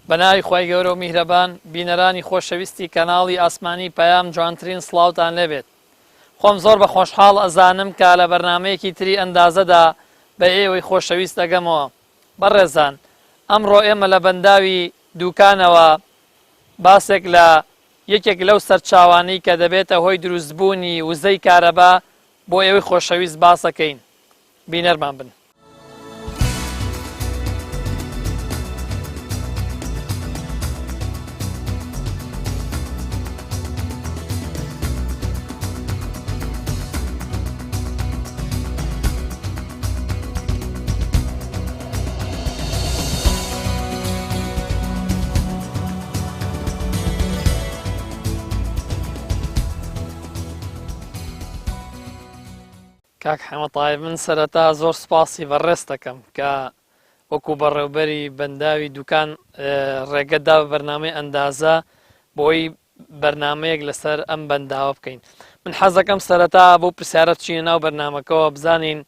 بەناوی خۆی گەورە و میهرەبان بینەرانی خۆشەویستی کەناڵی ئاسمانی پەیام جوانترین سڵاوتان لێبێت. خۆم زۆر بە خۆشحاڵ ئەزانم کە لە بەرنمەیەکی تری ئەندازەدا بە ئێوەی خۆشەویست دەگەمەوە. بەڕێزان، ئەمڕۆ ئێمە لە بەنداوی دوکانەوە باسێک لە یەکێک لەو سەرچاوانەی کە دەبێتە هۆی دروستبوونی وزەی کارەبا بۆ ئێوەی خۆشەویست باسەکەین. بینەرمان بن. کاک حەمەتای، من سەرەتا زۆر سپاسی بەڕێز دەکەم کە وەکو بەڕێوبەری بەنداوی دوکان ڕێگەدا بە بەرنامەی ئەندازە بۆی بەرنمەیەک لەسەر ئەم بەنداوە بکەین. من حەزەکەم سەرەتا بۆ پرسیارە بچینە ناو بەرنمەکەەوە بزانین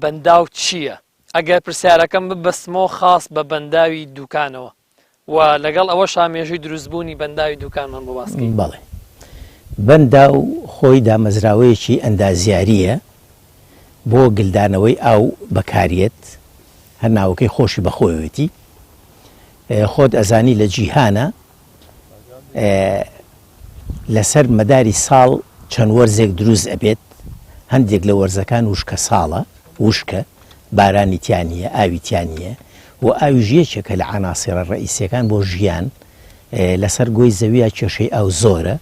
بەنداو چییە. ئەگەر پرسیارەکەم ببەستمەوە خاص بە بەنداوی دوکانەوە و لەگەڵ ئەوە شامێژوی دروستبوونی بەنداوی دوکانمان بۆ باسکەین. بەڵێ، بەنداو خۆی دامەزراوەیەکی ئەندازیاریە بۆ گلدانەوەی ئاو بەکارێت، هەر ناوەکەی خۆشی بەخۆیەتی. خۆت ئەزانی لە جیهانە لەسەر مەداری ساڵ چەند وەرزێک دروست ئەبێت. هەندێک لە وەرزەکان وشکە ساڵە، وشکە بارانی تیانە، ئاوی تیانە و ئاوی ژیەکێکە لە عناسیرە ڕئیسیەکان بۆ ژیان لەسەر گۆی زەویە کێشەی ئاو زۆرە.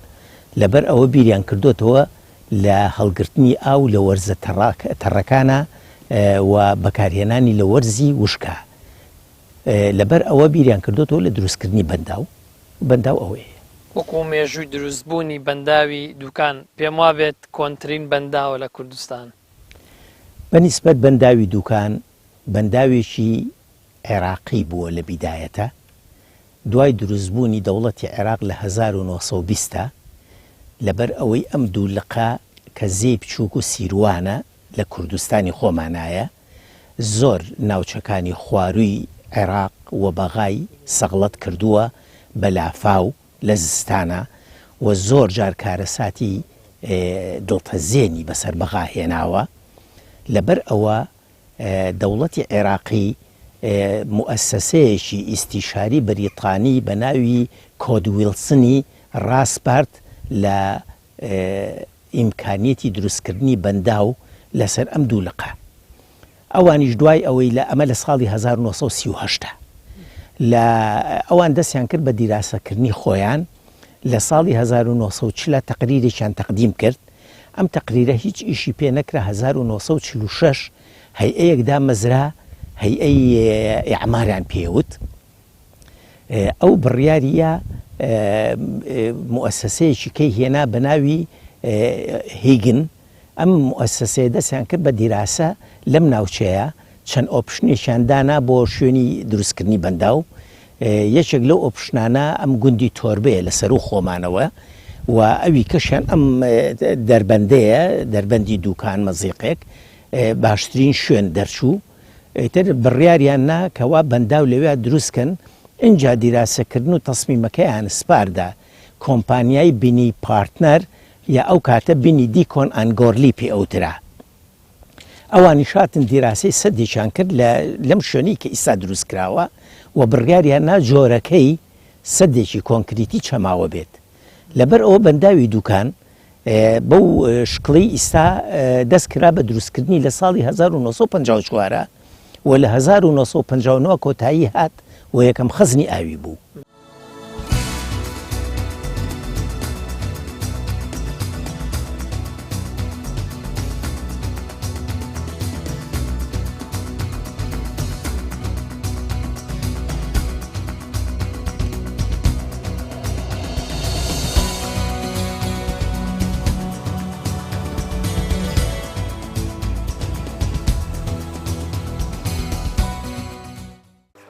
لەبەر ئەوە بیریان کردوتەوە لە هەڵگرتنی ئاو لە وەرزە تەڕەکانە و بەکارهێنانی لە وەرزی وشکە. لەبەر ئەوە بیریان کردوتەوە لە دروستکردنی بەنداو ئەوەیە. وەکو مێژووی دروستبوونی بەنداوی دوکان پێم وابێت کۆنترین بەنداوە لە کوردستان. بەنسبەت بەنداوی دوکان بەنداوێکی عێراقی بووە لە بیدایەتە. دوای دروستبوونی دەوڵەتی عێراق لە 1920 لەبەر ئەوەی ئەم دوولقە کە زێی بچووک و سیروانە لە کوردستانی خۆمانایە، زۆر ناوچەکانی خوارووی عێراق و بەغای سەغڵەت کردووە بە لافاو لە زستانە و زۆر جار کارەساتی دڵتەزێنی بەسەر بەغا هێناوە. لەبەر ئەوە دەوڵەتی عێراقی موئەسسەسەیەکی ئیستیشاری بەریتانی بە ناوی کۆد ویلسنی ڕاستپارت لە ئیمکانیەتی دروستکردنی بەنداو لەسەر ئەم دوولقە. ئەوانیش دوای ئەوەی لە ئەمە لە ساڵی 1938 لە ئەوان دەستیان کرد بە دیراسەکردنی خۆیان. لە ساڵی 1940 تەقریرێکیان تەقدیم کرد. ئەم تەقریرە هیچ ئیشی پێ نەکرا. 1946 هەیئەیەکدا مەزرا، هەیئەی ئیعماریان پێوت. ئەو بڕیاریە موئەسسەیەکی کەی هێنا بە ناوی هیگن. ئەم موئەسسەیە دەستیان کرد بە دیراسە لەم ناوچەیە، چەند ئۆپشنێکیان دانا بۆ شوێنی دروستکردنی بەنداو. یەکێک لەو ئۆپشنانە ئەم گوندی تۆربەیە لەسەر و خۆمانەوە و ئەوی کەشیان ئەم دەربەندەیە، دەربەندی دوکان مەزیقێک باشترین شوێن دەرچوو. تر بڕیاریان نا کەوا بەنداو لەوێ دروستکەن. اینجا دیراسەکردن و تەسمیمەکەیان سپاردا کۆمپانیای بینی پارتنەر یا ئەو کاتە بینی دیکۆن ئەنگۆرلی پێ ئەوترا. ئەوانی شاتن دیراسی سەدێکیان کرد لەم شوێنی کە ئیستا دروست کراوە و بڕیاریان نا جۆرەکەی سەدێکی کۆنکریتی چەماوە بێت. لەبەر ئەوە بەنداوی دوکان بەو شکڵی ئیستا دەست کرا بە دروستکردنی لە ساڵی 1954 و لە 1959 کۆتایی هات و یەکەم خەزنی ئاوی بوو.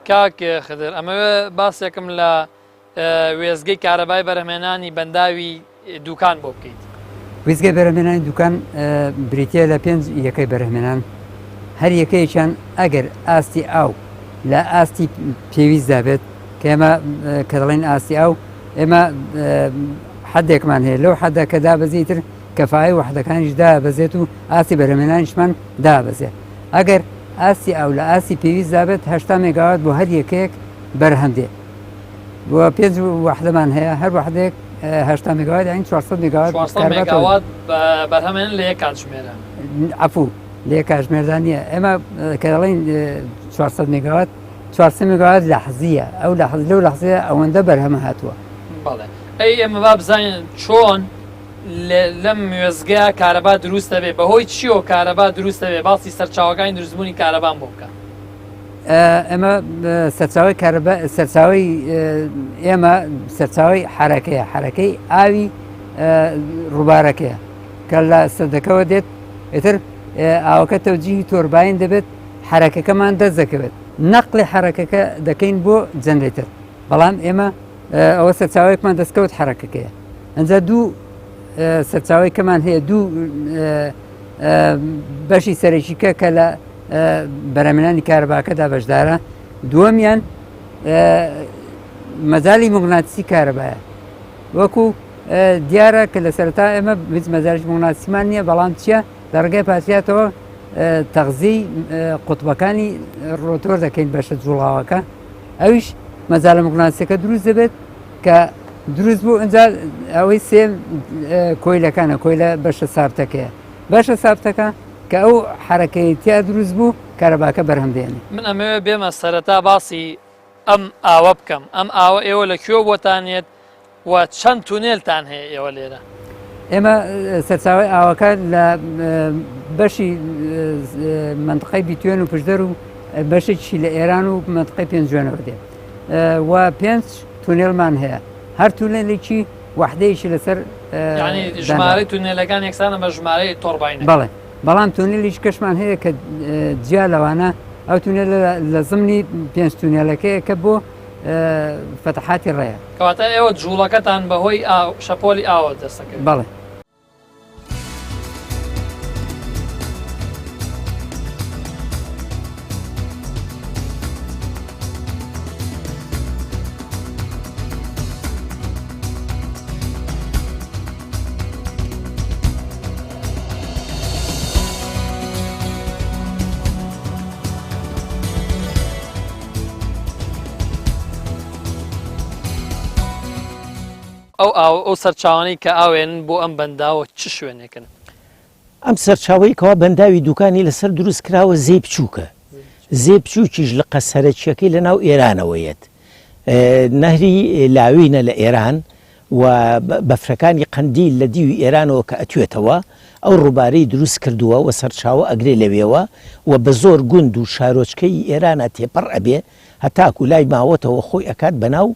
کاک خدر، ئەمەوێ باسێکم لە وێزگەی کارەبای بەرهەمێنانی بەنداوی دوکان بۆ بکەیت. وێزگەی بەرهەمێنانی دوکان بریتە لە 5 یەکەی بەرهەمێنان. هەر یەکەیەکیان ئەگەر ئاستی ئاو لە ئاستی پێویستدا بێت کە ئێمە کە دەڵێن ئاسی ئاو ئێمە حدێکمان هەیە لەو حەدە کە دابەزیتر کەفاایی وحدەکانیش دابەزێت و ئاسی بەرهەمێنانیشمان دابەزێت ئەگەر ئاسی ئاو لە ئاسی پێویست دابێت 80 مێگاوات بۆ هەر یەکەیەک بەرهەم دێ بۆ 5 وحدەمان هەیە هەر وحدێک 80 مێگاوات یانی 400 مێگاوات بەرهەمێن لە یەک کاتژمێرە عفو لە یەک کاتژمێردا نییە ئێمە کە دەڵێن 400 مێگاوات 400 مێگاوات لەحزیە ئەو لەو لەحزەیە ئەوەندە بەرهەمە هاتووە بەڵێ ئەی ئێمە با بزانین چۆن لەم وێزگا کارەبا دروستە بێ بەهۆی چیۆ کارەبا دروستە بێ باسی سەرچاوەکانی دروستبوونی کارەبان بۆ بکە ئەمە سەرچاوی سەرچاوی ئێمە سەرچاوی حرەکەی ئاوی ڕووبارەکەیە کە لە سەردەکەەوە دێت ئێتر ئاوەکە تەوجیهی تۆرباین دەبێت حرەکەکەمان دەست دەکەوێت نەقلی حرەکەکە دەکەین بۆ جەنرێتر بەڵام ئێمە ئەوە سەرچاوەیەکمان دەستکەوت حرەکەکەیە ئەنجا دوو سەرچاوەیەکەمان هەیە دوو بەشی سەرەکیکە کە لە بەرهەمێنانی کارەباکەدا بەشدارە دووەمیان مەجای موگناتیسی کارەبایە وەکو دیارە کە لە سەرتا ئێمە هیچ مەجای موگناتیسیمان نییە بەڵام چییە لە ڕێگەی پاتیاتەوە تەغزیی قوتبەکانی ڕۆتۆر دەکەین بەشە جوڵاوەکە ئەویش مەجای موگناتیسەکە دروست دەبێت کە دروست بوو ئەنجا ئەوەی سێم کۆیلەکانە کۆیلە بەشە سابتەکەیە بەشە سابتەکە کە ئەو حرەکەیەتیا دروست بوو کارەباکە بەرهەم دێنێ من ئەمەوێ بێمە سەرەتا باسی ئەم ئاوە بکەم ئەم ئاوە ئێوە لەکوێ بۆتانێت و چەند تونێلتان هەیە ئێوە لێرە ئێمە سەرچاوی ئاوەکە لە بەشی منطقەی بیتوێن و پشدەر و بەشێکی لە ئێران و منطقەی پێنجوێنەوە دێت و 5 تونێلمان هەیە هەر تونێلێکی وحدەیەکی لەسەر ژمارەی تونێلەکان یەکسانە بە ژمارەی تۆرباینە بەڵێ بەڵام تونێلیش کەشمان هەیە کە جیا لەوانە ئەو تونێل لە زمنی 5 تونێلەکەیە کە بۆ فتحاتی ڕێە کەواتە ئێوە جوڵەکەتان بەهۆی شەپۆلی ئاوە دەستەکەن بەڵێ ئەو سەرچاوانەی کە ئاوێن بۆ ئەم بەنداوە چ شوێنێکن ئەم سەرچاوەیەکەوە بەنداوی دوکانی لەسەر دروست کراوە زێ بچووکە زێ بچووکیش لە قەسەرەکیەکەی لە ناو ئێرانەوەیەت نەهری لاوینە لە ئێران و بەفرەکانی قەندیل لە دیوی ئێرانەوە کە ئەتوێتەوە ئەو ڕووبارەی دروست کردووە و سەرچاوە ئەگرێ لەوێەوە و بە زۆر گوند و شارۆچکەی ئێرانە تێپەڕ ئەبێ هەتاکو لای ماوەتەوە خۆی ئەکات بەناو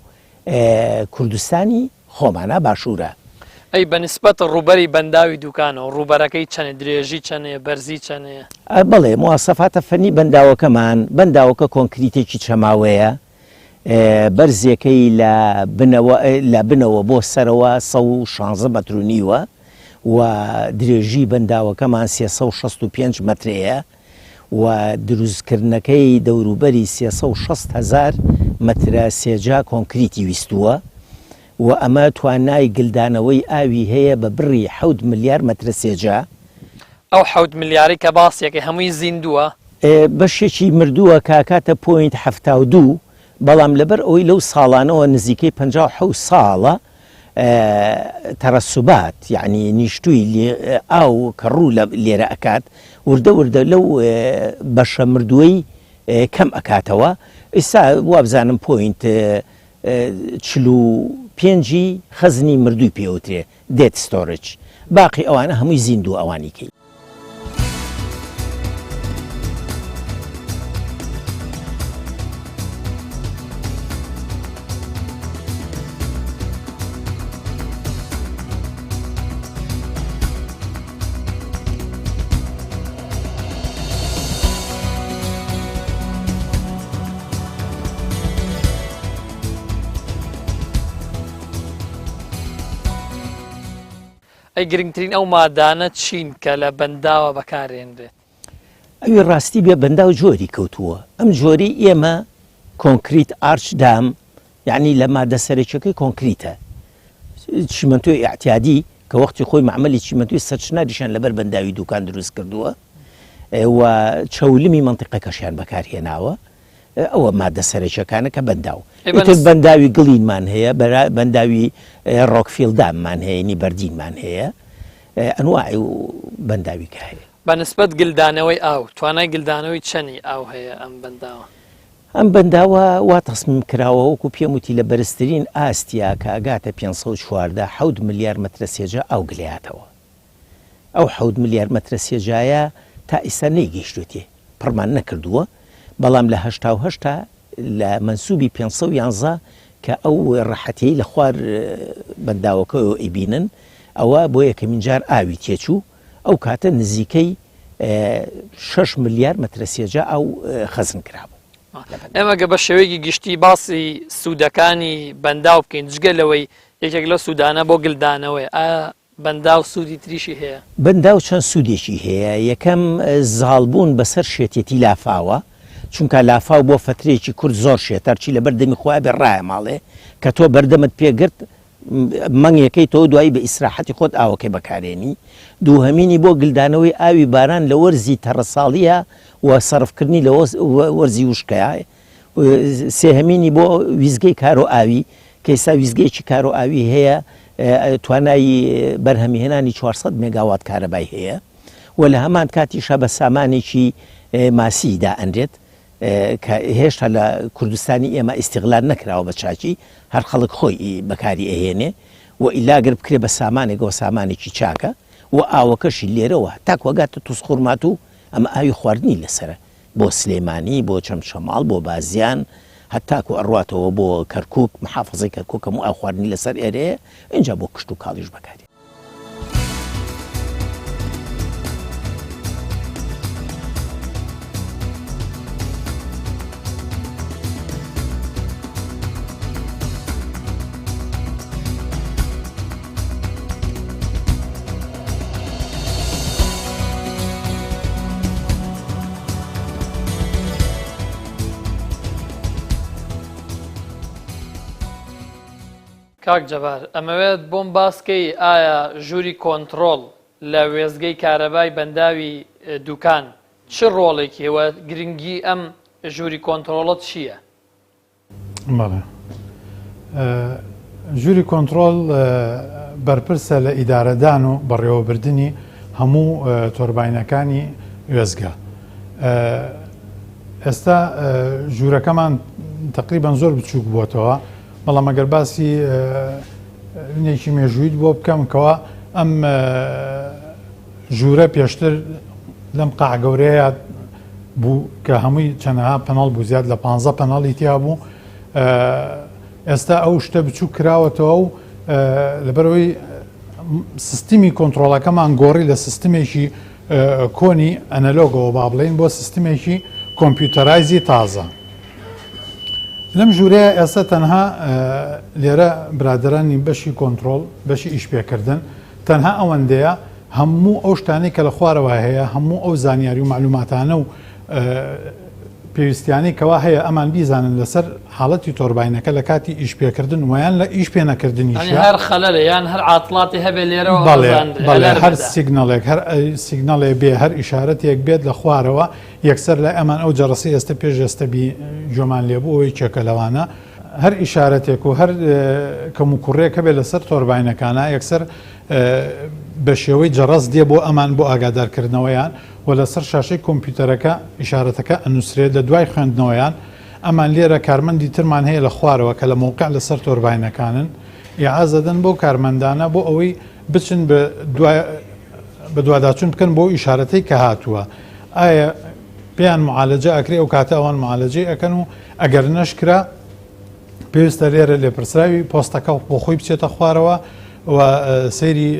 کوردستانی خۆمانە باشوورە ئەی بەنسبەت ڕووبەری بەنداوی دوکانەوە ڕووبەرەکەی چەنێ درێژی چەنێ بەرزی چەنەیە بڵێ مواسەفاتە فەنی بەنداوەکەمان بەنداوەکە کۆنکریتێکی چەماوەیە بەرزیەکەی لە بنەوە بۆ سەرەوە 116 مەتر و نیوە و درێژی بەنداوەکەمان 365 مەترەیە و دروستکردنەکەی دەوروبەری 360,000 مەترە سێجا کۆنکریتی ویستووە و ئەمە توانای گلدانەوەی ئاوی هەیە بە بڕی 7 ملیار مەترە سێجا ئەو 7 ملیاری کە باسیەکە هەمووی زیندووە بەشێکی مردووە کاکاتە پوینت 72 بەڵام لەبەر ئەوەی لەو ساڵانەوە نزیکەی 57 ساڵە تەرەسوبات یعنی نیشتووی ئاو کە ڕوو لێرە ئەکات وردە وردە لەو بەشە مردووەی کەم ئەکاتەوە ئێستا وابزانم پوینت 45 خەزنی مردووی پێوترێ دێت ستۆرج باقی ئەوانە هەمووی زیندوو ئەوانیکەی ئەی گرنگترین ئەو مادانە چین کە لە بەنداوە بەکارێنرێت ئەوی ڕاستی بێ بەنداو جۆری کەوتووە ئەم جۆری ئێمە کۆنکریت ئارچ دام یعنی لە مادە سەرچەکەی کۆنکریتە چیمەنتۆی اعتیادی کە وەختی خۆی معمەلی چیمەنتۆی سەرچناریشان لەبەر بەنداوی دوکان دروست کردووە و چەولمی منتیقەکەشیان بەکارهێناوە ئەوە مادە سەرچەکانە کە بەنداو بەنداوی گڵینمان هەیە بەنداوی ڕۆکفیلداممان هەیە نی بەردینمان هەیە ئەنواعی و بەنداوی کە هەیە بەنسبەت گلدانەوەی ئاو توانای گلدانەوەی چەنی ئاو هەیە ئەم بەنداوە ئەم بەنداوە وا تەسمیم کراوە وەکو پێم وتی لە بەرزترین ئاستیا کە ئاگاتە 514 7 ملیار مەترە سێجا ئاو گلەیاتەوە ئەو 7 ملیار مەترە سێجایە تا ئێستا نەیگەیشتوێتێ پڕمان نەکردووە بەڵام لە 1970 لە منسوبی 511 کە ئەو ڕەحەتەی لە خوار بەنداوەکەەوە ئەیبینن ئەوە بۆ یەکەمین جار ئاوی تێچوو ئەو کاتە نزیکەی 6 ملیار مەترە سێجا ئەو خەزم کرابوو ئێمە گە بە شێوەیەکی گشتی باسی سوودەکانی بەنداو بکەین جگەلەوەی یەکێک لە سوودانە بۆ گلدانەوەی ئایا بەنداو سوودی تریشی هەیە بەنداو چەند سوودێکی هەیە یەکەم زاڵبوون بەسەر شێتێتی لافاوە چونکە لافاو بۆ فترێکی کورد زۆر شێتەر چی لە بەردەمی خۆی بێ ڕایە ماڵێ کە تۆ بەردەمت پێگرت مانگێکەکەی تۆ دوایی بە ئیسراحەتی خۆت ئاوەکەی بەکارێنی دووهەمینی بۆ گلدانەوەی ئاوی باران لە وەرزی تەڕەساڵیە و سەرفکردنی لە وەرزی وشکەیە سێهەمینی بۆ ویزگەی کارۆ ئاوی کە ئێستا ویزگەیەکی کارۆ ئاوی هەیە توانایی بەرهەمیهێنانی 400 مێگاوات کارەبای هەیە و لە هەمان کاتیشە بە سامانێکی ماسیدا ئەندێت کە هێشتا لە کوردستانی ئێمە ئیستیغلال نەکراوە بە چاکی هەر خەڵک خۆی بەکاری ئەهێنێ و ئیلاگەر بکرێ بە سامانێکەوە سامانێکی چاکە و ئاوەکەشی لێرەوە تاکوەگاتە تووسخورمات و ئەمە ئاوی خواردنی لەسرە بۆ سلێمانی بۆ چەمشەماڵ بۆ بازیان هەتاکو ئەڕاتەوە بۆ کەرکک محافزەی کەرککەم و ئاو خواردنی لەسەر ئێرەیە اینجا بۆ کشت و کاڵیش بەکاری کاک جەبار ئەمەوێت بۆم باسکەی ئایا ژووری کۆنتترۆل لە وێزگەی کارەبای بەنداوی دوکان چ ڕۆڵێکی ئەوە گرنگی ئەم ژووری کۆنتترۆڵەت چییە؟ بەڵێ ژووری کۆنتترۆل بەرپرسە لە ئیدارەدان و بەڕێوەبردننی هەموو تۆربینەکانی وێزگا ئێستا ژوورەکەمان تقریبان زۆر بچووک بووتەوە بەڵام ئەگەر باسی نێکی مێژوویت بۆ بکەم کەەوە ئەم ژوورە پێشتر لەم قاعگەورەیە بوو کە هەمووی چەندەها پەناڵ بوو زیاد لە 15 پەناڵی تیا بوو ئێستا ئەو شتە بچوو کراوەتەوە و لەبەرەوەی سیستمی کۆنتترۆلەکەمان گۆڕی لە سیستمێکی کۆنی ئەنەلۆگەوە با بڵێن بۆ سیستمێکی کۆمپیوتەرایزی تازە لەم ژوورەیە ئێستا تەنها لێرە برادرانی بەشی کۆنتترۆل بەشی ئیشپێکردن تەنها ئەوەندەیە هەموو ئەو شتانی کە لە خوارەوە هەیە هەموو ئەو زانیاری و معلوماتانە و پێویستیانی کەوا هەیە ئەمان بیزانن لەسەر حاڵەتی تۆربینەکە لە کاتی ئیشپێکردن ویان لە ئیش پێنەکردنیش هەر خەلەلە یان هەر عاتڵاتی هەبێ لێرەوە بەڵێ هەر سیگنەڵێک هەر سیگنەڵێ بێ هەر ئیشارەتێک بێت لە خوارەوە یەکسەر لە ئەمان ئەو جەڕسی ئێستا پێش ئێستەبی جۆمان لێبوو ئەوەی چێکە لەوانە هەر ئیشارەتێک و هەر کەم و کوڕێکە بێت لەسەر تۆربینەکانە یەکسەر بە شێوەی جەڕست دێ بۆ ئەمان بۆ ئاگادارکردنەوەیان و لەسەر شاشەی کۆمپیوتەرەکە ئیشارەتەکە ئەنووسرێت لە دوای خوێندنەوەیان ئەمان لێرە کارمەندی ترمان هەیە لە خوارەوە کە لە موقع لەسەر تۆربینەکانن یاعازەدەن بۆ کارمەندانە بۆ ئەوەی بچن بە دوواداچون بکەن بۆ ئیشارەتەی کە هاتووە ئایا پێیان معالەجە ئەکرێ ئەو کاتە ئەوان معالەجەی ئەەکەن و ئەگەر نەشکرا پێویستە لێرە لێپرسراوی پۆستەکە بۆ خۆی بچێتە خوارەوە و سەیری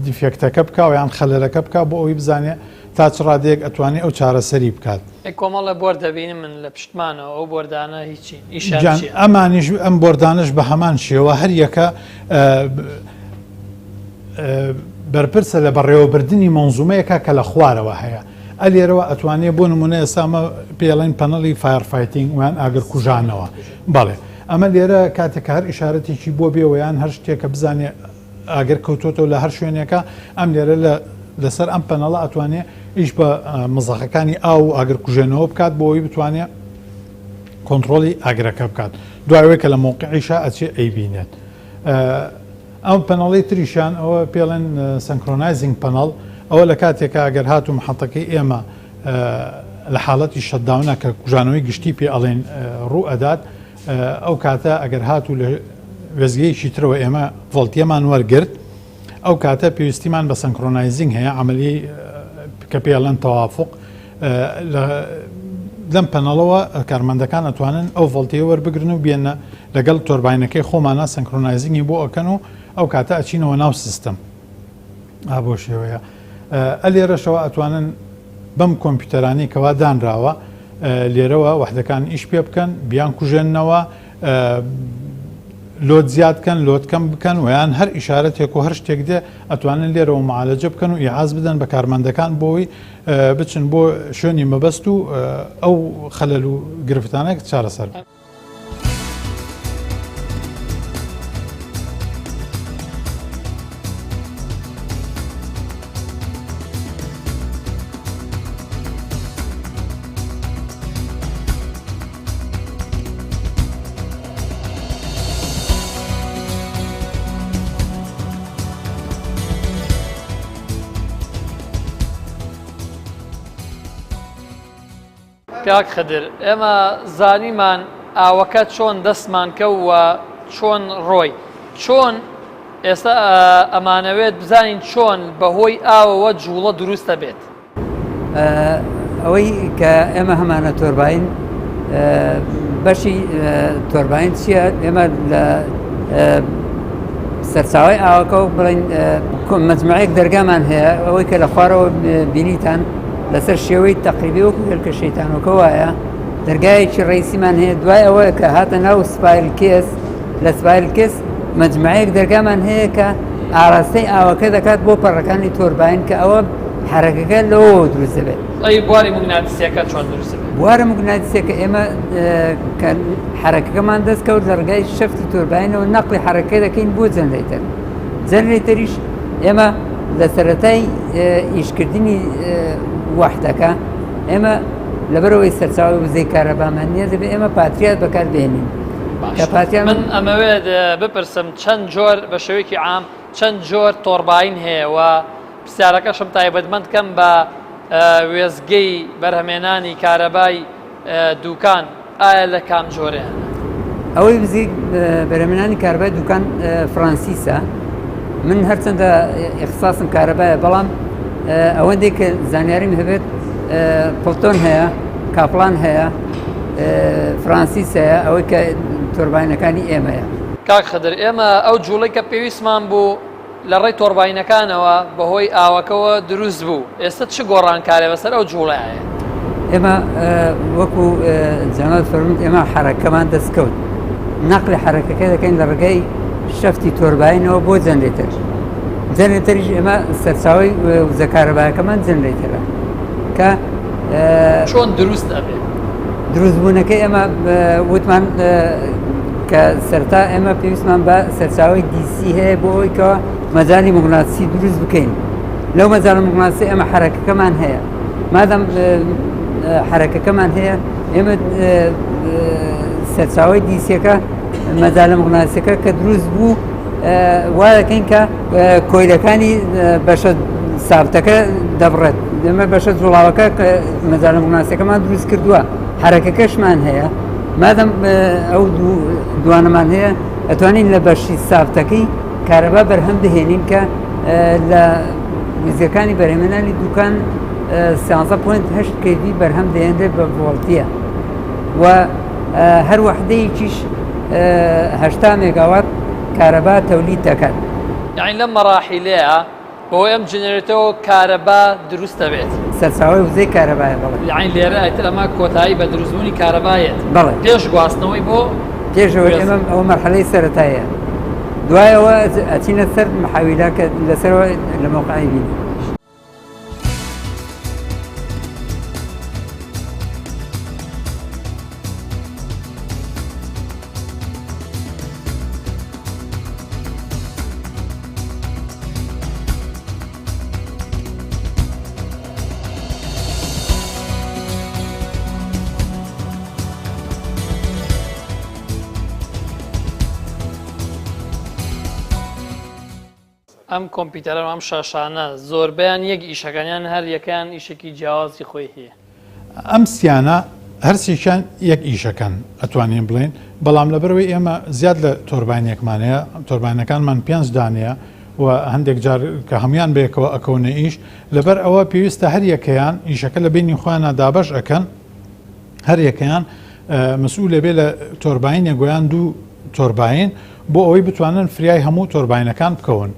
دیفێکتەکە بکە و یان خەلەلەکە بکە بۆ ئەوی بزانێ تا چ ڕادەیەک ئەتوانێت ئەو چارەسەری بکات کۆمەڵە بۆرد دەبینم من لە پشتمانەوە ئەو بۆردانە هیچی ئەمانیش ئەم بۆردانش بە هەمان شێوە هەر یەکە بەرپرسە لە بەڕێوەبردننی مەنزومەیەکە کە لە خوارەوە هەیە ئەلێرەوە ئەتوانێت بۆ نمونە ئێستا ئەمە پێڵێن پەنەڵی فایرفایتینگ ویان ئاگر کوژانەوە بەڵێ ئەمە لێرە کاتێک هەر ئیشارەتێکی بۆ بێەوەیان هەر شتێکە بزانێ ئاگەر کەوتۆتەوە لە هەر شوێنێکە ئەم لێرە لەسەر ئەم پەنەڵە ئەتوانێت ئیش بە مزەخەکانی ئاو و ئاگر کوژێنەوە بکات بۆەوەی بتوانێت کۆنتترۆلی ئاگرەکە بکات دوایەوەی کە لە مووقعیشە ئەچێ ئەیبینێت. ئەم پەنەڵی تریشان ئەوە پێڵێن سنکرۆنایزینگ پەنەڵ ئەوە لە کاتێکە ئەگەر هات و محەتەکەی ئێمە لە حاڵەتی شەتداونە کە کوژانەوەی گشتی پێ ئەڵێن ڕوو ئەدات ئەو کاتە ئەگەر هات و لە وێزگەیەکی ترەوە ئێمە ڤڵتیەمان وەرگرت ئەو کاتە پێویستیمان بە سنکرۆنایزینگ هەیە عملی کە پێڵەن تەوافق لەم پەنەڵەوە کارمەندەکان ئەتوانن ئەو ڤڵتیە وەربگرن و بێنە لەگەڵ تۆرباینەکەی خۆمانە سنکرۆنایزینگی بۆ ئەکەن و ئەو کاتە ئەچینەوە ناو سیستەم بۆ شێوەیە لێرەشەوە ئەتوانن بەم کۆمپیوتەرانی کەوا دانراوە لێرەوە وحدەکان ئیش پێ بکەن بیان کوژێننەوە لۆت زیادکەن لۆتکەم بکەن ویان هەر ئیشارەتێک و هەر شتێک دێ ئەتوانن لێرەوە معالەجە بکەن و ئیعاز بدەن بە کارمەندەکان بۆی بچن بۆ شوێنی مەبەست و ئەو خەلەل و گرفتانێک چارەسەر. کاک خدر ئێمە زانیمان ئاوەکە چۆن دەستمان کەوە چۆن ڕۆی چۆن ئێستا ئەمانەوێت بزانین چۆن بەهۆی ئاوەوە جوڵە دروستە بێت. ئەوەی کە ئێمە هەمانە تۆرباین بەشی تۆرباین چییە؟ ئێمە لە سەرچاوی ئاوەکە و بڵین مەجموعەیەک دەرگامان هەیە ئەوەی کە لە خوارەوە بینیتان لەسەر شێوەی تەقریبی وەکو هێلکە شەیتانەکە وایە دەرگایەکی ڕیسیمان هەیە دوای ئەوەیە کە هاتە ناو سپایل کێس لە سپایل کێس مەجموعەیەک دەرگامان هەیە کە ئاراستەی ئاوەکە دەکات بۆ پەڕەکانی تۆرباین کە ئەوە حرەکەکە لەوە دروست دەبێت. ئەی بواری موگناتیسیەکە چۆن دروست دەبێت؟ بوارە موگناتیسیەکە ئێمە کە حرەکەکەمان دەستکەوت لە ڕگای شەفتی تۆرباینەوە نەقلی حرەکە دەکەین بۆ جەنرێتەر. جەنرێتەریش ئێمە لە سەرەتای ئیشکردنی وحدەکە ئێمە لەبەرەوەی سەرچاوی وزەی کارەبامان نییە دەبێت ئێمە پاتریات بەکاربێنین. من ئەمەوێت بپرسم چەند جۆر بە شێوەیەکی عام چەند جۆر تۆرباین هەیە و پرسیارەکەشم تایبەتمەند کەم بە وێزگەی بەرهەمێنانی کارەبای دوکان ئایا لە کام جۆرەیە؟ ئەوەی وزەی بەرهەمێنانی کارەبای دوکان فرانسیسە. من هەرچەندە ئیخساسم کارەبایە بەڵام ئەوەندەی کە زانیاریم هەبێت پڵتۆن هەیە کاپلان هەیە فرانسیس هەیە ئەوەی کە تۆرباینەکانی ئێمەیە. کاک خدر ئێمە ئەو جوڵەی کە پێویستمان بوو لە ڕێی تۆرباینەکانەوە بەهۆی ئاوەکەەوە دروست بوو ئێستا چ گۆڕانکارێ بەسەر ئەو جوڵەیە؟ ئێمە وەکو جەمال فەرمووت ئێمە حرەکەمان دەستکەوت نەقلی حرەکەکە دەکەین لە ڕگەی شەفتی تۆرباینەوە بۆ جەنرێتەر. جەنرێتەریش ئێمە سەرچاوی وزە کارەبایەکەمان جەنرێتەرە کە چۆن دروست ئەبێت؟ دروستبوونەکەی ئێمە وتمان کە سەرتا ئێمە پێویستمان بە سەرچاوی دیسی هەیە بۆ ئەوەی کەەوە مەجای موگناتیسی دروست بکەین. لەو مەجای موگناتیسی ئێمە حرەکەکەمان هەیە مادەم حرەکەکەمان هەیە ئێمە سەرچاوی دیسیەکە مەجای موگناتیسیەکە کە دروست بوو وا دەکەین کە کۆیلەکانی بەشە سافتەکە دەبڕێت. ئێمە بەشە جوڵاوەکە کە مەجای موگناتیسیەکەمان دروست کردووە حرەکەکەشمان هەیە مادەم ئەو دوانەمان هەیە ئەتوانین لە بەشی سافتەکەی کارەبا بەرهەم دەهێنین کە لە ویزەکانی بەرهەمێنانی دوکان 13.8 کV بەرهەم دەهێنرێت بە ڤۆڵتیە و هەر وحدەیەکیش 80 مێگاوات کارەبا تەولید دەکات. یعنی لەم مەراحیلەیە بۆی ئەم جنرێتەوە کارەبا دروست دەبێت سەرچاوی وزەی کارەبایە. بەڵێ یعنی لێرە ئەیتر ئەمە کۆتایی بە دروستبوونی کارەبایەت. بەڵێ پێش گواستنەوەی بۆ پێشەوە ئێمە ئەوە مەرحەلەی سەرەتایە دوایەوە ئەچینە سەر محاویلا کە لەسەرەوە لە مۆقعی بینی. ئەم کۆمپیوتەرە و ئەم شاشانە زۆربیان یەک ئیشەکانیان هەر یەکەیان ئیشێکی جیاوازی خۆی هەیە. ئەم سیانە هەرسێکیان یەک ئیشەکەن ئەتوانین بڵێن، بەڵام لەبەرەوەی ئێمە زیاد لە تۆربانێکمانەیە، تۆربانەکانمان 5 دانەیە و هەندێک جار کە هەمویان بەیەکەوە ئەکەونە ئیش، لەبەر ئەوە پێویستە هەر یەکەیان ئیشەکە لە بینی خۆیانە دابەش ئەکەن، هەر یەکەیان مەسئولە بێ لە تۆرباین یەگویان دوو تۆرباین بۆ ئەوەی بتوانن فریای هەموو تۆرباینەکان بکەون،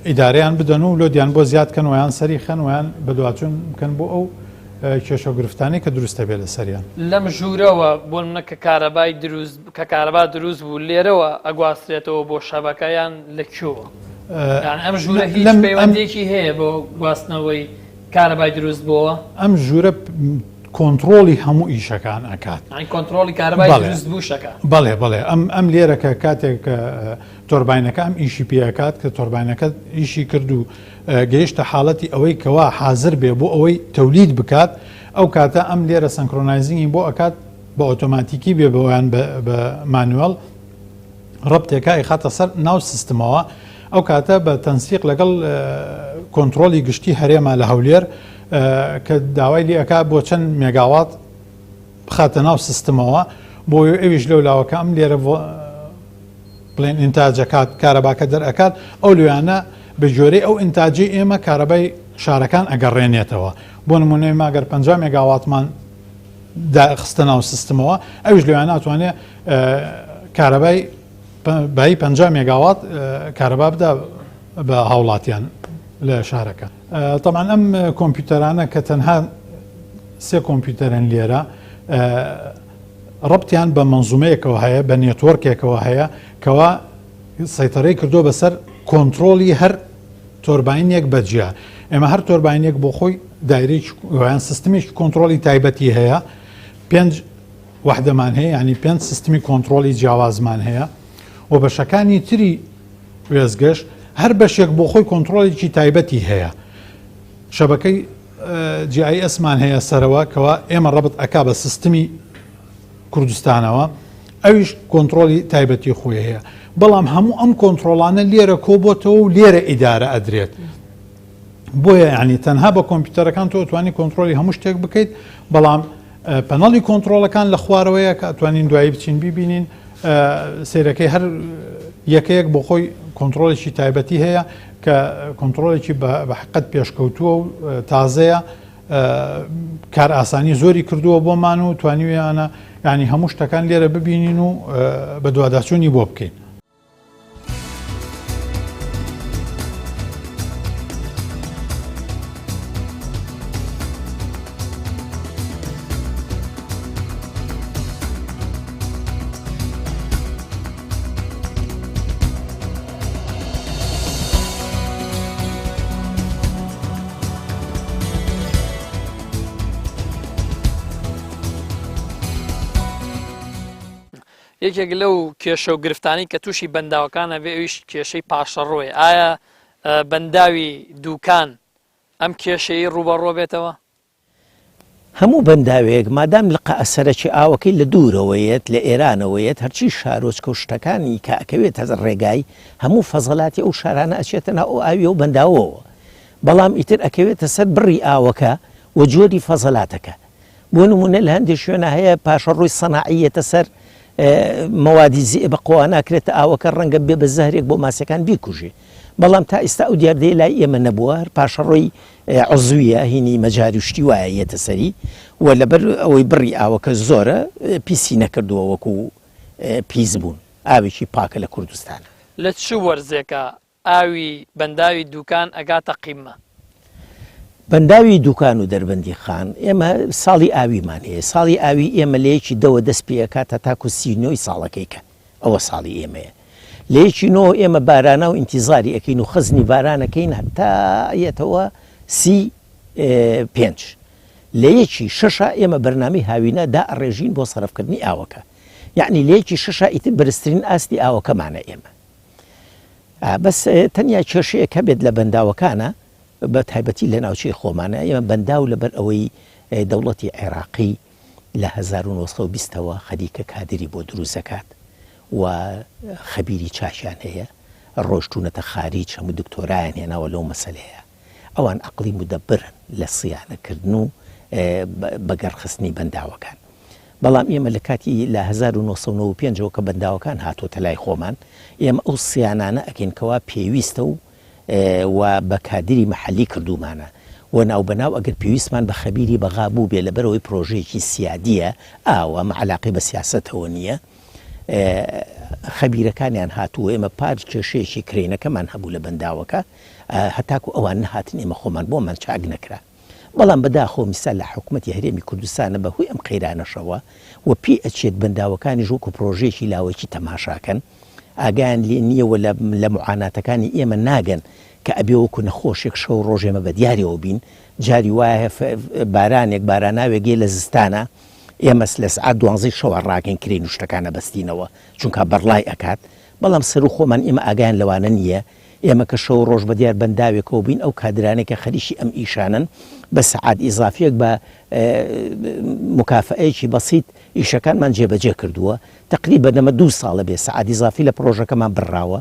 ئیدارەیان بدەن و لۆدیان بۆ زیادکەن ویان سەری خەن ویان بەدواچون بکەن بۆ ئەو کێشە گرفتانی کە دروستە بێ لە سەریان. لەم ژوورەوە بۆ منە کە کارەبای کە کارەبا دروست بوو لێرەوە ئەگواسترێتەوە بۆ شەبەکەیان لەکوێوە؟ ئەم ژوورە هیچ پەیوەندێکی هەیە بۆ گواستنەوەی کارەبای دروست بووە؟ ئەم ژوورە کۆنتترۆلی هەموو ئیشەکان ئەکات، کۆنتترۆلی کارەبای دروست بوو شەکە. بەڵێ بڵێ ئەم لێرەکە کاتێک تۆرباینەکە ئەم ئیشی پێکات کە تۆرباینەکە ئیشی کرد و گەیشتە حاڵەتی ئەوەی کەوا حازر بێ بۆ ئەوەی تەولید بکات، ئەو کاتە ئەم لێرە سنکرۆنایزینگی بۆ ئەکات بە ئۆتۆماتیکی بێ بەوەیان بە مانوێڵ ڕبتێکە خاتە سەر ناو سیستمەوە، ئەو کاتە بە تەنسیق لەگەڵ کۆنتترۆلی گشتی هەرێمە لە هەولێر کە داوای لێ ئەکا بۆ چەند مێگاوات بخاتە ناو سیستمەوە بۆ ئەویش لەو لاوەکە ئەم لێرە بڵێن ئینتاجەکات کارەباکە دەرئەکات، ئەو لویانە بە جۆرەی ئەو ئینتاجی ئێمە کارەبای شارەکان ئەگەڕێنێتەوە. بۆ نمونەی ماگەر 50 مێگاواتمان داخستە ناو سیستمەوە، ئەویش لەوانە ئەتوانێت کارەبای بای 50 مێگاوات کارەبا بدا بە هاوڵاتیان لە شارەکە. طبعاً ئەم کۆمپیوتەرانە کە تەنها 3 کۆمپیوتەرن لێرە ڕبتیان بە منزومەیەکەوە هەیە، بە نێتوەرکێکەوە هەیە کەوا سەیطرەی کردو بەسەر کۆنتترۆلی هەر تۆرباینێک بەجیا. ئێمە هەر تۆرباینێک بۆ خۆی دایرەیان سیستمیش کۆنتترۆلی تایبەتی هەیە، 5 وحدەمان هەیە، ینی 5 سیستمی کۆنتترۆلی جیاوازمان هەیە و بەشەکانی تری وێزگەشت هەر بەشێک بۆ خۆی کۆنتترۆلێکی تایبەتی هەیە. شەبەکەی GISمان هەیە سەرەوە کەوا ئێمە ڕەبت ئەکا بە سیستمی کوردستانەوە، ئەویش کۆنتترۆلی تایبەتی خۆی هەیە، بەڵام هەموو ئەم کۆنتترۆلانە لێرە کۆبۆتەوە و لێرە ئیدارە ئەدرێت. بۆیە ینی تەنها بە کۆمپیوتەرەکان تۆ توانی کۆنتترۆلی هەموو شتێک بکەیت، بەڵام پەنەڵی کۆنتترۆلەکان لە خوارەوەیە کە ئەتوانین دوایی بچین ببینین سیرەکەی هەر یەکەیەک بۆ خۆی کۆنتترۆلێکی تایبەتی هەیە کە کۆنتترۆلێکی بە حقیقەت پێشکەوتووە و تازەیە، کار ئاسانی زۆری کردووە بۆمان و توانیویانە ینی هەموو شتەکان لێرە ببینین و بە دوواداچوونی بۆ بکەین. یەکێک لەو کێشە و گرفتانی کە تووشی بەنداوەکانە بێ ئەویش کێشەی پاشەڕۆی. ئایا بەنداوی دووکان ئەم کێشەی ڕوبەڕۆ بێتەوە؟ هەموو بەنداوێک مادام لە ئەسەرەکی ئاوەکەی لە دوورەوەیەت لە ئێرانەوەیەت هەرچی شارۆچکە و شتەکانی کە ئەکەوێت هەز ڕێگای هەموو فەزەڵاتی ئەو شارانە ئەچێتە ناو ئاوی و بەنداوەوە، بەڵام ئیتر ئەکەوێتە سەر بڕی ئاوەکە و جۆری فەزەڵاتەکە. بۆ نمونە لە هەندێک شوێنە هەیە پاشەڕۆی سەناعیەتە سەر مەوادی زیێ بەقەوە ناکرێتە ئاوەکە ڕەنگە بێ بە زەهرێک بۆ ماسەکان بیکوژێ، بەڵام تا ئێستا ئەو دیاردەیە لای ئێمە نەبووە، هەر پاشەڕۆی عزویە هینی مەجاری شتی وایە یەتە سەری و لەبەر ئەوەی بڕی ئاوەکە زۆرە پیسی نەکردووە وەکو پیس بوون. ئاوێکی پاکە لە کوردستان لە چ وەرزێکە ئاوی بەنداوی دووکان ئەگاتە قیمە؟ بەنداوی دووکان و دەربەندی خان ئێمە ساڵی ئاویمان هەیە، ساڵی ئاوی ئێمە لەیەکی دەوە دەست پێکاتە تاکو 39 ساڵەکەیکە، ئەوە ساڵی ئێمەیە. لەیەکی نۆ ئێمە بارانە و ئینتیزاری ئەەکەین و خزنی بارانەکەین هەتایەتەوە 35. لە یەکی شەشە ئێمە بەرنامەی هاوینە دا ئەڕێژین بۆ سەرفکردنی ئاوەکە، یعنی لە یەکی شەشە ئیتر بەرزترین ئاستی ئاوەکەمانە ئێمە. بەس تەنیا کێشەیەک هەبێت لە بەنداوەکانە بە تایبەتی لە ناوچەی خۆمانە ئێمە بەنداو لەبەر ئەوەی دەوڵەتی عێراقی لە 1920ەوە خەریکە کادری بۆ دروست دەکات و خەبیری چاشیان هەیە، ڕۆشتونەتە خارج هەموو دکتۆرایان هێناوە لەو مەسلەیە ئەوان عقلی مدەبرن لە سیانەکردن و بەگەڕخستنی بەنداوەکان بەڵام ئێمە لە کاتی لە 1995ەوە کە بەنداوەکان هاتۆتە لای خۆمان ئێمە ئەو سیانانە ئەکەینکەوا پێویستە و بە کادری مەحەلی کردومانە و ناو بەناو ئەگەر پێویستمان بە خەبیری بەغا بوو بێ لەبەرەوەی پرۆژەیەکی سیادیە ئاوە عەلاقەی بە سیاسەتەوە نییە خەبیرەکانیان هاتووە ئێمە پار کێشەیەکی کرێنەکەمان هەبوو لە بەنداوەکە هەتاکو ئەوان نهاتن ئێمە خۆمان بۆمان چاک نەکرا بەڵام بەداخۆ میسال لە حکوومەتی هەرێمی کوردستانە بەهۆی ئەم قەیرانەشەوە و پێی ئەچێت بەنداوەکانی ژووک و پرۆژێکی لاوەکی تەماشاکەن ئاگیان لێ نییەوە لە معاناتەکانی ئێمە ناگەن کە ئەبێ وەکو نەخۆشێک شەو ڕۆژێمە بە دیارەوە بین جاری وایە بارانێک باراناوێگێ لە زستانە ئێمە لە سعات 12 شەوە ڕاگەن کرێن و شتەکانە بەستینەوە چونکە بەرڵای ئەکات بەڵام سەر و خۆمان ئێمە ئاگیان لەوانە نییە ئێمە کە شەو ڕۆژ بە دیار بەنداوێکەوە بین ئەو کادرانێکە خەریشی ئەم ئیشانن بە سعات ئیزافیەک بە مکافئەیەکی بەسیط ئیشەکانمان جێبەجێ کردووە تقریبا دەمە 2 ساڵە بێ سعات ئیزافی لە پرۆژەکەمان بڕاوە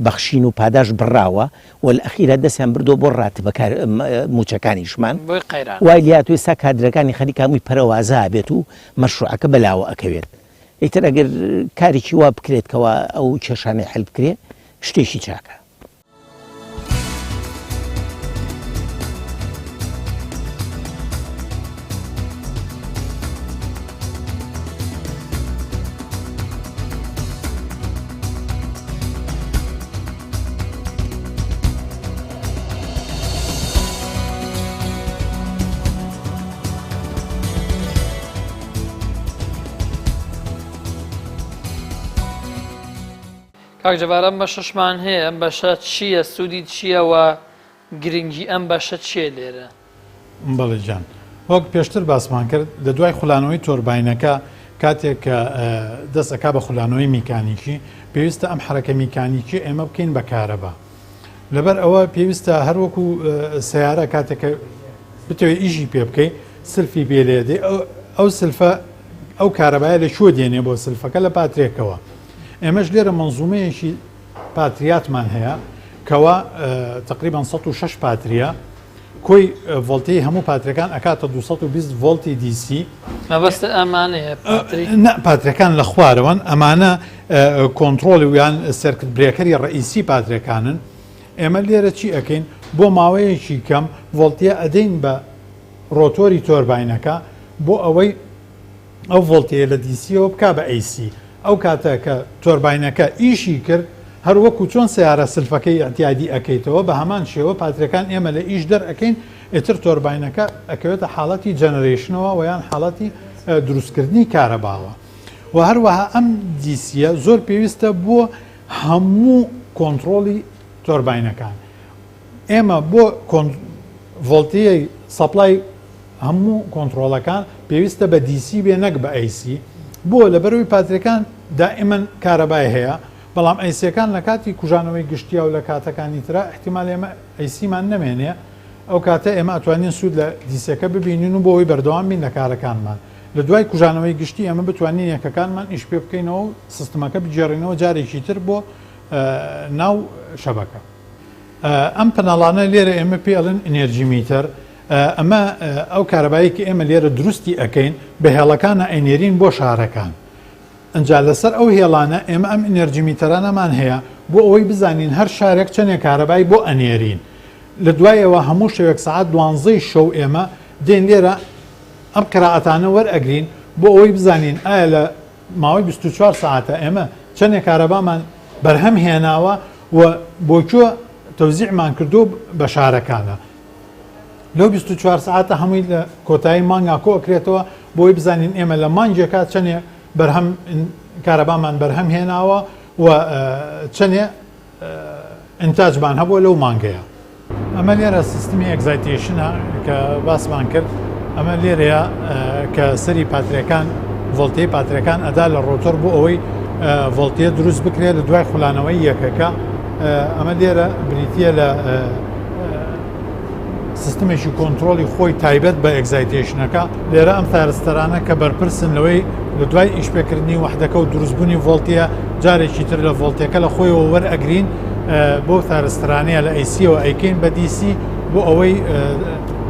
بەخشین و پاداش بڕاوە و لە ئەخیرە دەستیان بردۆ بۆ ڕاتبە موچەکانیشمان وای لاتوێ سا کادرەکانی خەریک هەمووی پەرەوازا بێت و مەشروعەکە بەلاوە ئەکەوێت ئیتر ئەگەر کارێکی وا بکرێتکەوە ئەو کێشانەی حل بکرێ شتێکی چاکە کاک جەبار ئەم بەشەشمان هەیە ئەم بەشە چییە سوودی چییە و گرنگی ئەم بەشە چیە لێرە بەڵێ جان وەک پێشتر باسمان کرد لە دوای خولانەوەی تۆرباینەکە کاتێک کە دەستەکا بە خولانەوەی میکانیکی پێویستە ئەم حرەکە میکانیکی ئێمە بکەین بە کارەبا لەبەر ئەوە پێویستە هەروەکو سیارە کاتێکە بتەوێت ئیژی پێ بکەیت سلفی بێلێدێ ئەو سلفە ئەو کارەبایە لە شوە دێنێ بۆ سلفەکە لە پاترێکەوە ئێمەش لێرە منزومەیەکی پاتریاتمان هەیە کەوا تقریبا 106 پاتریە کۆی ڤۆڵتەی هەموو پاترەکان ئەکاتە 220 ڤۆڵتی دیسی مەبەستە ئەمانەیە پاترەکان لە خوارەوەن ئەمانە کۆنتترۆلی ویان سەرکرد برێکەری ڕئیسی پاترەکانن ئێمە لێرە چی ئەەکەین بۆ ماوەیەکی کەم ڤۆڵتیە ئەدەین بە ڕۆتۆری تۆرباینەکە بۆ ئەوەی ئەو ڤۆڵتەیە لە دیسیەوە بک بە ئەیسی ئەو کاتە کە تۆرباینەکە ئیشی کرد هەروەکو چۆن سیارە سلفەکەی ئەتیادی ئەەکەیتەوە بە هەمان شێوە پاترەکان ئێمە لە ئیش دەرئەکەین ئێتر تۆرباینەکە ئەکەوێتە حاڵەتی جەنەرێشنەوە و یان حاڵەتی دروستکردنی کارەباوە و هەروەها ئەم دیسیە زۆر پێویستە بۆ هەموو کۆنتترۆلی تۆرباینەکان ئێمە بۆ ڤۆڵتیەی سەپلای هەموو کۆنتترۆلەکان پێویستە بە دیسی بێ نەک بە ئەیسی بۆ لە بەرەوەی پاترەکان دائیمەن کارەبای هەیە بەڵام ئەیسیەکان لە کاتی کوژانەوەی گشتیا و لە کاتەکانی ترە احتیمال ئێمە ئەیسیمان نەمێنێ ئەو کاتە ئێمە ئەتوانین سوود لە دیسەکە ببینین و بۆەوەی بەردەوام بین لە کارەکانمان لە دوای کوژانەوەی گشتی ئەمە بتوانین یەکەکانمان ئیش پێ بکەینەوە و سیستمەکە بجێڕینەوە جارێکی تر بۆ ناو شەبەکە ئەم پەناڵانە لێرە ئێمە پێڵن ئینێرجی میتەر ئەمە ئەو کارەباییکە ئێمە لێرە دروستی ئەەکەین بە هێڵەکانە ئەینێرین بۆ شارەکان ئەنجا لەسەر ئەو هێڵانە ئێمە ئەم ئینێرجی میتەرانەمان هەیە بۆ ئەوەی بزانین هەر شارێک چەندێک کارەبای بۆ ئەنێرین لە دوایەوە هەموو شەوێک سعات 12 شەو ئێمە دێن لێرە ئەم قراعەتانە وەرئەگرین بۆ ئەوەی بزانین ئایا لە ماوەی 24 ساعتە ئێمە چەندێک کارەبامان بەرهەم هێناوە و بۆ کوێ تەوزیعمان کردو بە شارەکانە لەو 24 ساعتە هەمووی لە کۆتایی مانگا کۆکرێتەوە بۆی بزانین ئێمە لە مانجێکا چەندێ بەرهەم کارەبامان بەرهەم هێناوە و چەندێ ئینتاجمان هەبووە لەو مانگەیە ئەمە لێرە سیستمی ئەگزایتیشنە کە باسمان کرد ئەمە لێرەیە کە سەری پاترەکان ڤۆڵتەی پاترەکان ئەدا لە ڕۆتۆر بۆ ئەوەی ڤۆڵتیە دروست بکرێت لە دوای خولانەوەی یەکەکە ئەمە لێرە بریتە لە سیستمێکی کۆنتترۆلی خۆی تایبەت بە ئەگزایتیشنەکە لێرە ئەم تارستەرانە کە بەرپرسن لەوەی لە دوای ئیشپێکردنی وحدەکە و دروستبوونی ڤۆڵتیە جارێکی تر لە ڤۆڵتیەکە لە خۆیەوە وەرئەگرین بۆ تارسترانەیە لە ئەیسیەوە ئەیکەین بە دیسی بۆ ئەوەی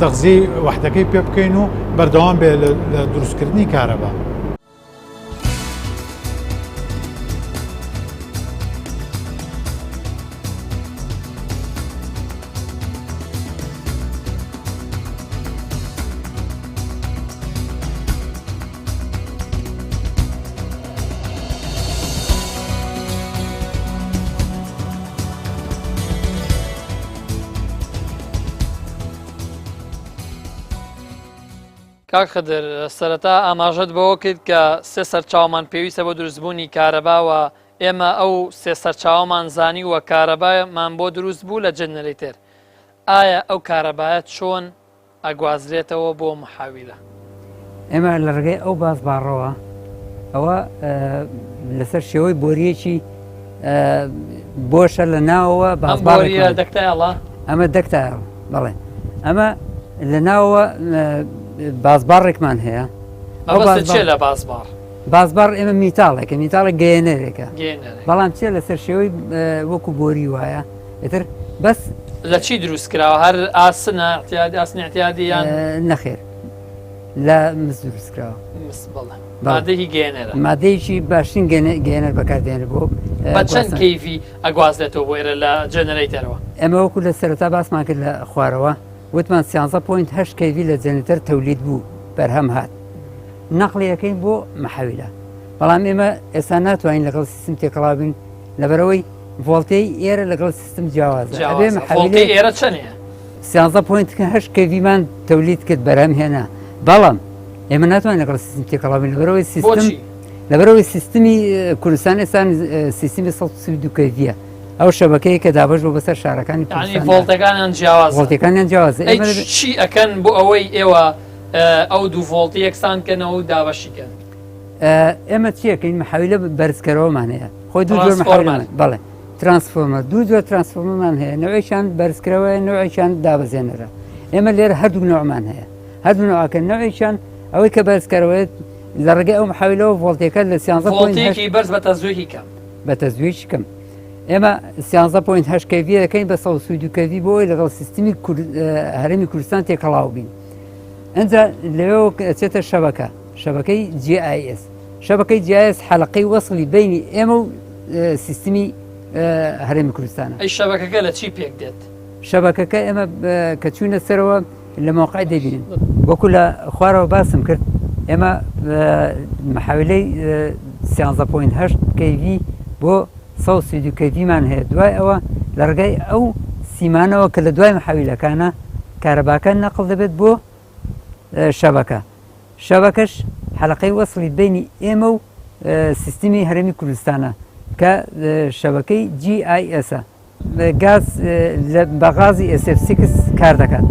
تەغزیەی وحدەکەی پێ بکەین و بەردەوام بێ لە دروستکردنی کارەبا. کاک خدر سەرەتا ئاماژەت بەوە کرد کە سێ سەرچاومان پێویستە بۆ دروستبوونی کارەباوە ئێمە ئەو سێ سەرچاومان زانی وە کارەبامان بۆ دروست بوو لە جەنەرەیتەر. ئایا ئەو کارەبایەت چۆن ئەگوازرێتەوە بۆ محاویلە؟ ئێمە لە ڕێگەی ئەو بازباڕەوە ئەوە لەسەر شێوەی بۆریەکی بۆشە لە ناوەوە بازباڕی دەکتایڵە ئەمە دەکتایڵ بەڵێ ئەمە لە ناوە بازباڕێکمان هەیە چێ لە بازبار بازبار ئێمە میتاڵێکە میتاڵە گەێنەرێکە بەڵام چێ لەسەر شێوەی وەکو بۆری وایە ئێتر بەس لە چی دروست کراوە هەر ئاسنە ئاسنی احتیادیان نەخێر لە مس دروست کراوە مادەی گەێنەرە مادەیەکی باشترین گەێنەر بەکاردێنێت بۆ بە چەند کەیفی ئەگوازرێتەوە بۆ ئێرە لە جەنەرەیتەرەوە. ئەمە وەکو لە سەرەتا باسمان کرد لە خوارەوە وتمان 13.8 کەیڤی لە جەنێتەر تەولید بوو بەرهەم هات نەقڵیەکەین بۆ محەویلە بەڵام ئێمە ئێستا ناتوانین لەگەڵ سیستم تێکەڵاو بین لەبەرەوەی ڤۆڵتەی ئێرە لەگەڵ سیستم جیاوازە ئێرە چەندە 13.8 کەیڤیمان تەولید کرد بەرهەم هێنا بەڵام ئێمە ناتوانین لەگەڵ سیستم تێکەڵاو بین لەبەرەوەی سیستمی کوردستان ئێستا سیستمی 132 کەیڤیە ئەو شەبەکەی کە دابش بۆ بەسەر شارەکانی ڤۆڵتەکانیان ڤۆڵتەکانیان جیاوازە چی ئەکەن بۆ ئەوەی ئێوە ئەو دوو ڤۆڵتی یەکسان کەنەوە و دابەشیکەن؟ ئێمە چیەکەین محاویلە بەرزکەرەوەمان هەیە خۆی دوو جۆر محاویلمان بەڵێ ترانسفۆرمەر دوو جۆر ترانسفۆرمەرمان هەیە نوعیشان بەرزکەرەوەیە نوعیشان دابەزێنەرە ئێمە لێرە هەردوو نوعمان هەیە هەردوو نوعەکە نوعیشان ئەوەی کە بەرزکەرەوەیە لە ڕێگەی ئەو محاویلەوە ڤۆڵتێکە لە 13.8 بەرز بە تەزویری کەم بە تەزویری کەم ئێمە 13.8 کەیڤی دەکەین بە 132 کەیڤی بۆ ئەوەی لەگەڵ سیستمی هەرێمی کوردستان تێکەڵاو بین ئەنجا لەوێ ئەچێتە شەبەکەی GIS شەبەکەی GIS حەلقەی وەصلی بینی ئێمە و سیستمی هەرێمی کوردستانە. ئەی شەبەکەکە لە چی پێک دێت؟ شەبەکەکە ئێمە کە چوونە سەرەوە لە موقعی دەبینین وەکو لە خوارەوە باسم کرد ئێمە محاویلەی 13.8 کەیڤی بۆ 132 کەیڤیمان هەیە دوای ئەوە لە ڕێگای ئەو سیمانەوە کە لە دوای محاویلەکانە کارەباکە نەقڵ دەبێت بۆ شەبەکەش حەلقەی وەصلی بینی ئێمە و سیستمی هەرێمی کوردستانە کە شەبەکەی GIS بە غازی SF6 کار دەکات